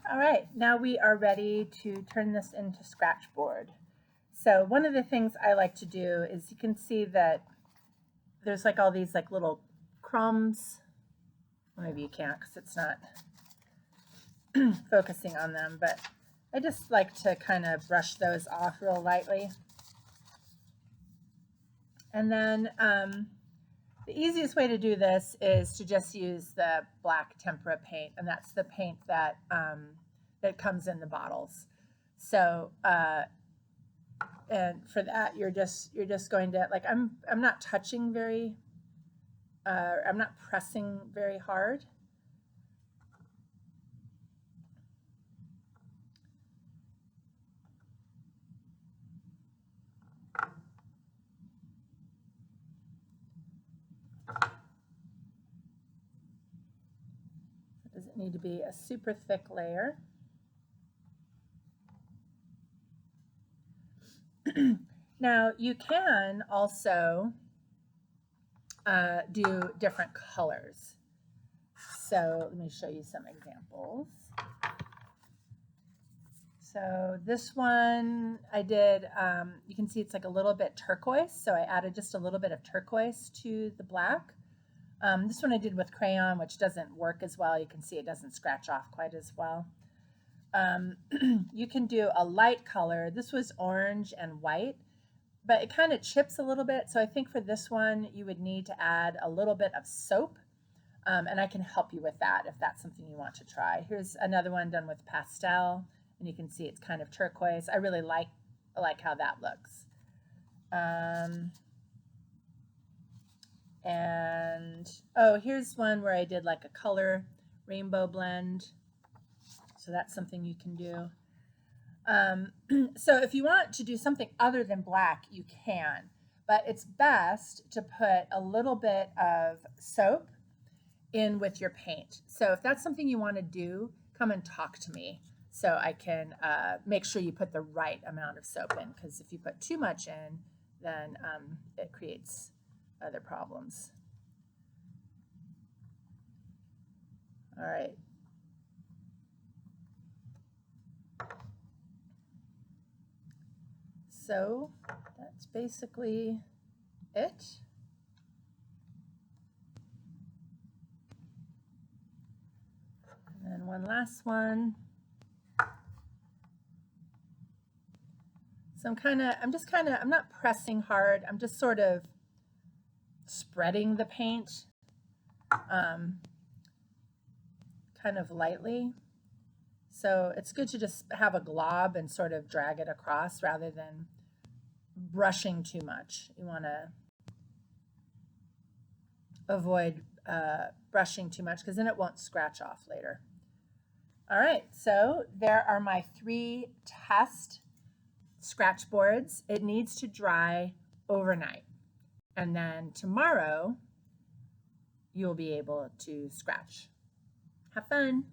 All right, now we are ready to turn this into Scratchboard. So one of the things I like to do is, you can see that there's like all these like little crumbs. Maybe you can't because it's not focusing on them, but I just like to kind of brush those off real lightly. And then the easiest way to do this is to just use the black tempera paint, and that's the paint that that comes in the bottles. So and for that, you're just going to, like, I'm not touching very, I'm not pressing very hard. It doesn't need to be a super thick layer. Now you can also do different colors. So let me show you some examples. So this one I did, you can see it's like a little bit turquoise. So I added just a little bit of turquoise to the black. This one I did with crayon, which doesn't work as well. You can see it doesn't scratch off quite as well. You can do a light color. This was orange and white, but it kind of chips a little bit. So I think for this one, you would need to add a little bit of soap. And I can help you with that if that's something you want to try. Here's another one done with pastel, and you can see it's kind of turquoise. I really like how that looks. And oh, here's one where I did like a color rainbow blend. So that's something you can do. So if you want to do something other than black, you can, but it's best to put a little bit of soap in with your paint. So if that's something you want to do, come and talk to me so I can make sure you put the right amount of soap in, because if you put too much in, then it creates other problems. All right. So that's basically it. And then one last one. So I'm not pressing hard. I'm just sort of spreading the paint kind of lightly. So it's good to just have a glob and sort of drag it across rather than brushing too much. You want to avoid brushing too much, because then it won't scratch off later. All right, so there are my 3 test scratch boards. It needs to dry overnight, and then tomorrow you'll be able to scratch. Have fun.